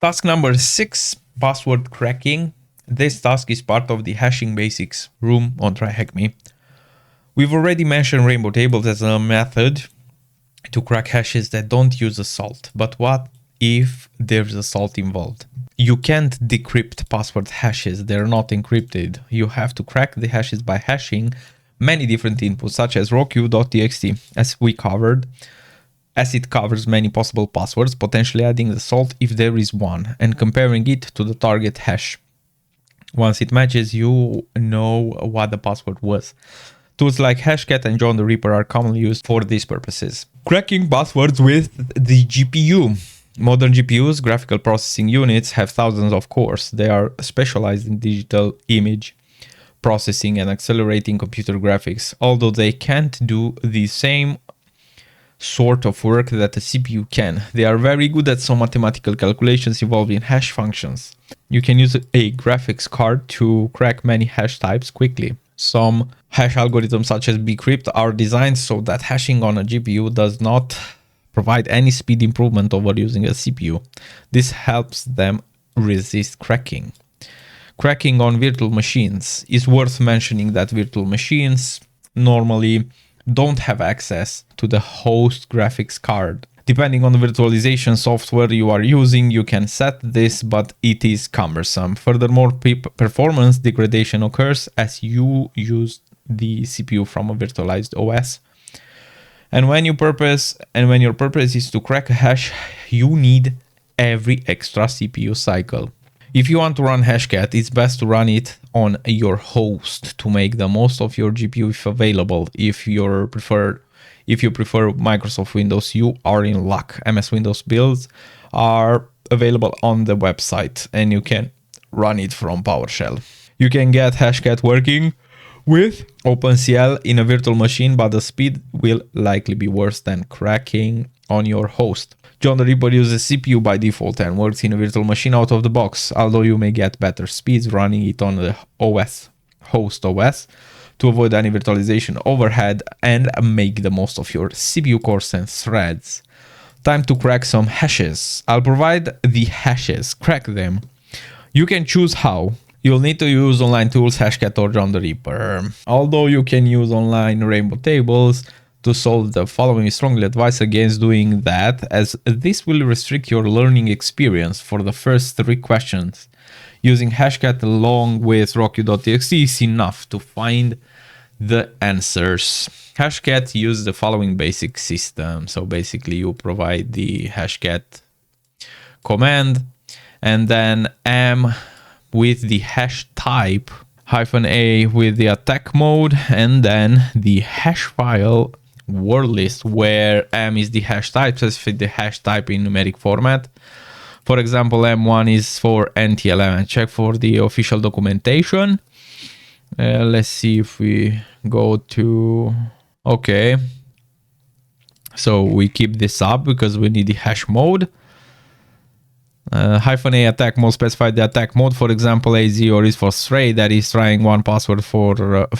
Task number 6, password cracking. This task is part of the hashing basics room on TryHackMe. We've already mentioned rainbow tables as a method to crack hashes that don't use a salt. But what if there's a salt involved? You can't decrypt password hashes. They're not encrypted. You have to crack the hashes by hashing many different inputs, such as rockyou.txt, as we covered, as it covers many possible passwords, potentially adding the salt if there is one, and comparing it to the target hash. Once it matches, you know what the password was. Tools like Hashcat and John the Ripper are commonly used for these purposes. Cracking passwords with the GPU. Modern GPUs, graphical processing units, have thousands of cores. They are specialized in digital image processing and accelerating computer graphics, although they can't do the same sort of work that a CPU can. They are very good at some mathematical calculations involving hash functions. You can use a graphics card to crack many hash types quickly. Some hash algorithms such as bcrypt are designed so that hashing on a GPU does not provide any speed improvement over using a CPU. This helps them resist cracking. Cracking on virtual machines. Is worth mentioning that virtual machines normally don't have access to the host graphics card. Depending on the virtualization software you are using, you can set this, but it is cumbersome. Furthermore, performance degradation occurs as you use the CPU from a virtualized OS. And when your purpose is to crack a hash, you need every extra CPU cycle. If you want to run Hashcat, it's best to run it on your host to make the most of your GPU if available. If you prefer Microsoft Windows, you are in luck. MS Windows builds are available on the website and you can run it from PowerShell. You can get Hashcat working with OpenCL in a virtual machine, but the speed will likely be worse than cracking on your host. John the Ripper uses CPU by default and works in a virtual machine out of the box, although you may get better speeds running it on the host OS to avoid any virtualization overhead and make the most of your CPU cores and threads. Time to crack some hashes. I'll provide the hashes, crack them. You can choose how. You'll need to use online tools, Hashcat or John the Ripper. Although you can use online rainbow tables to solve the following, strongly advise against doing that, as this will restrict your learning experience for the first 3 questions. Using Hashcat along with rockyou.txt is enough to find the answers. Hashcat uses the following basic system. So basically you provide the Hashcat command and then M with the hash type, -A with the attack mode, and then the hash file word list where M is the hash type, specify the hash type in numeric format. For example, M1 is for NTLM. Check for the official documentation. Let's see if we go to, okay. So we keep this up because we need the hash mode. -A attack mode specify the attack mode. For example, A0 is for stray, that is trying one password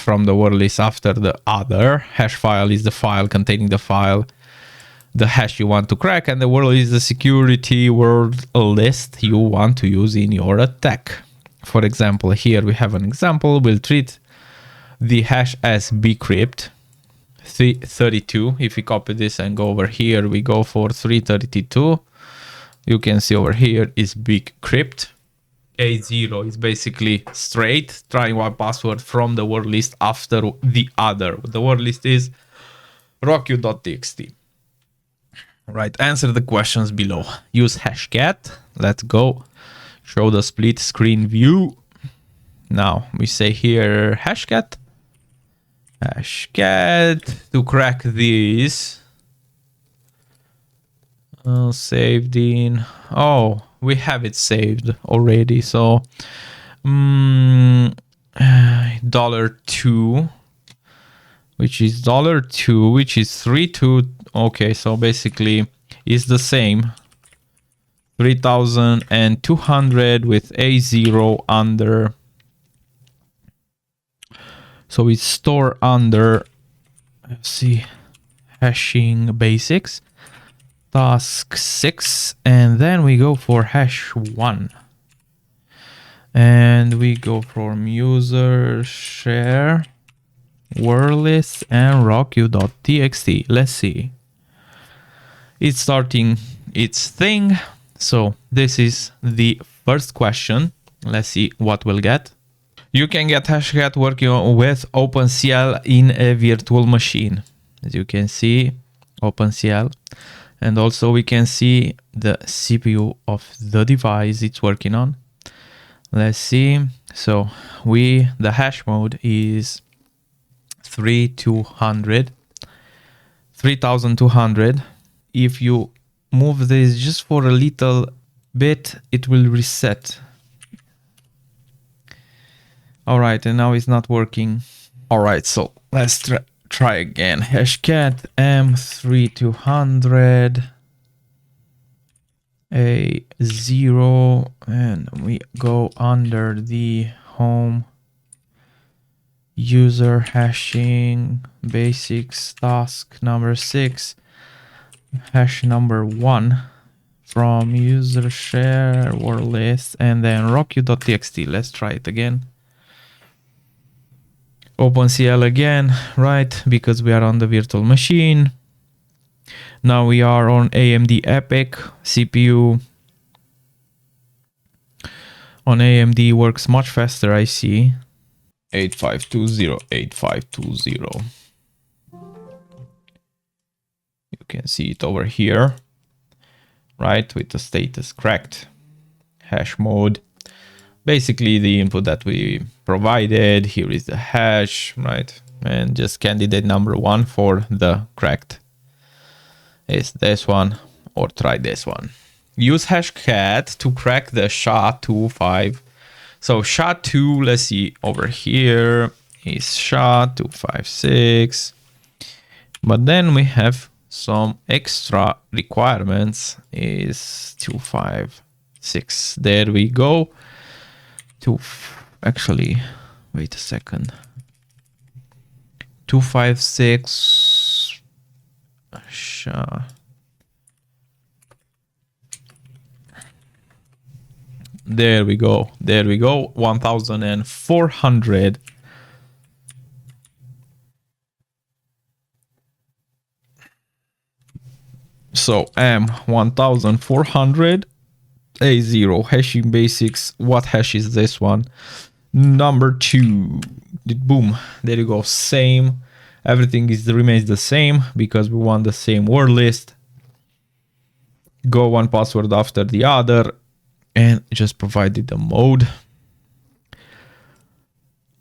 from the word list after the other. Hash file is the file containing the hash you want to crack, and the word list is the security word list you want to use in your attack. For example, here we have an example. We'll treat the hash as bcrypt 332. If we copy this and go over here, we go for 332. You can see over here is bcrypt. A0 is basically straight, trying one password from the word list after the other. The word list is rockyou.txt. Right, answer the questions below. Use Hashcat. Let's go. Show the split screen view. Now we say here Hashcat. Hashcat to crack this. Saved in. Oh, we have it saved already. So $2, which is $2, which is 32. Okay, so basically it's the same. 3,200 with A0 under. So we store under, let's see, hashing basics. task 6, and then we go for hash 1. And we go from user share wordlist and rocku.txt. Let's see. It's starting its thing. So this is the first question. Let's see what we'll get. You can get Hashcat working with OpenCL in a virtual machine. As you can see, OpenCL. And also we can see the CPU of the device it's working on. Let's see. So the hash mode is 3200. If you move this just for a little bit, it will reset. All right, and now it's not working. All right, so let's try again. Hashcat M3200 A0, and we go under the home user hashing basics task number 6, hash number 1 from user share wordlist, and then rocku.txt. Let's try it again. OpenCL again, right? Because we are on the virtual machine. Now we are on AMD Epic CPU. On AMD works much faster, I see. 8520. You can see it over here, right? With the status cracked. Hash mode. Basically the input that we provided. Here is the hash, right? And just candidate number 1 for the cracked is this one, or try this one. Use Hashcat to crack the SHA-256. So SHA-2, let's see, over here is SHA-256. But then we have some extra requirements is 256. There we go. Actually, wait a second. 256 SHA. There we go. 1400. So M1400 A0 hashing basics. What hash is this one? Number 2. Boom. There you go. Same. Everything remains the same because we want the same word list. Go one password after the other and just provided the mode.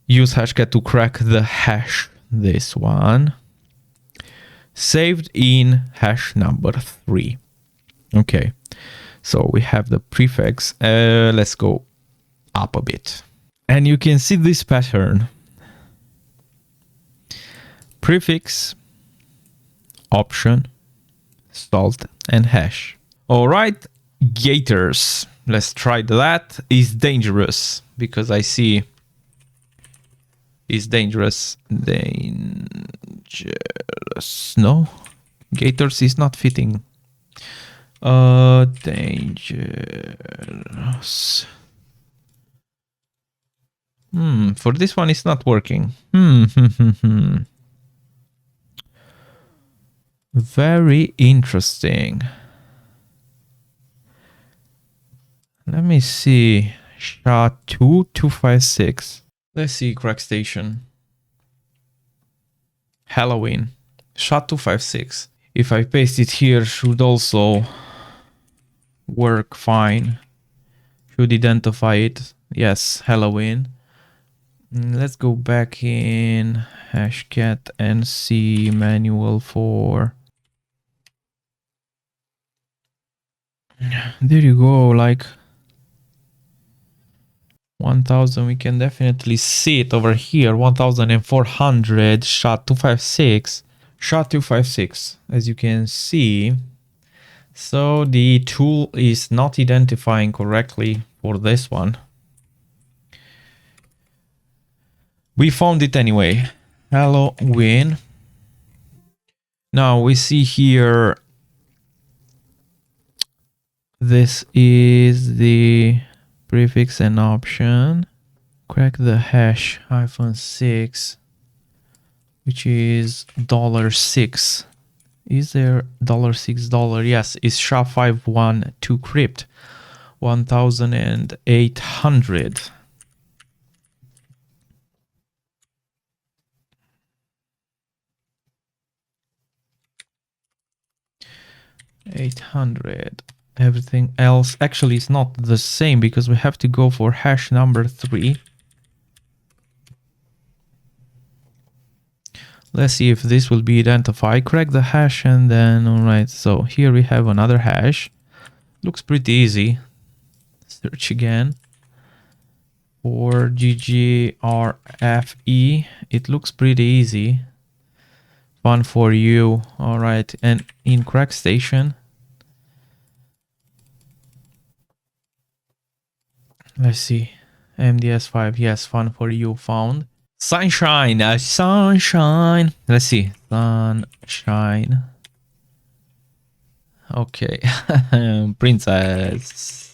Use Hashcat to crack the hash. This one. Saved in hash number 3. Okay. So we have the prefix. Let's go up a bit. And you can see this pattern. Prefix, option, salt, and hash. All right, gators. Let's try that. Is dangerous because I see is dangerous. Dangerous. No, gators is not fitting. Dangerous. For this one, it's not working. Very interesting. Let me see. SHA-256. Let's see, crack station. Halloween. SHA-256. If I paste it here, should also work fine. Should identify it. Yes, Halloween. Let's go back in Hashcat and see manual for. There you go, like 1000. We can definitely see it over here. 1400 SHA-256. SHA-256, as you can see. So the tool is not identifying correctly for this one. We found it anyway. Halloween. Now we see here This is the prefix and option. Crack the hash -6, which is $6. Is there $6? Yes, it's SHA-512 crypt 1800. 800. Everything else actually is not the same because we have to go for hash number 3. Let's see if this will be identified. Crack the hash and then, all right. So here we have another hash. Looks pretty easy. Search again for GGRFE. It looks pretty easy. Fun for you. All right. And in crack station, let's see. MDS5. Yes, fun for you found. Sunshine. Sunshine. Let's see. Sunshine. Okay. Princess.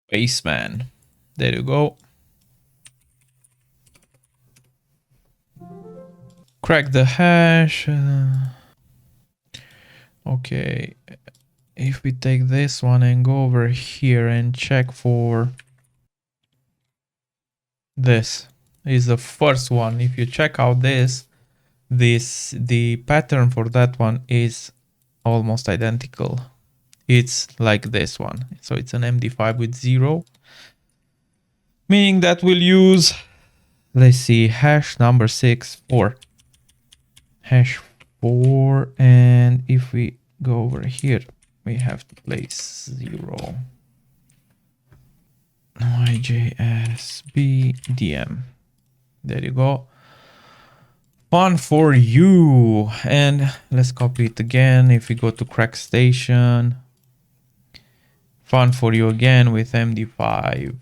Spaceman. There you go. Crack the hash. Okay. If we take this one and go over here and check for this is the first one. If you check out the pattern for that one is almost identical. It's like this one. So it's an MD5 with 0, meaning that we'll use, let's see, hash number 6 or hash 4. And if we go over here, we have to place 0. IJSBDM. There you go. Fun for you. And let's copy it again. If we go to crack station, fun for you again with MD5.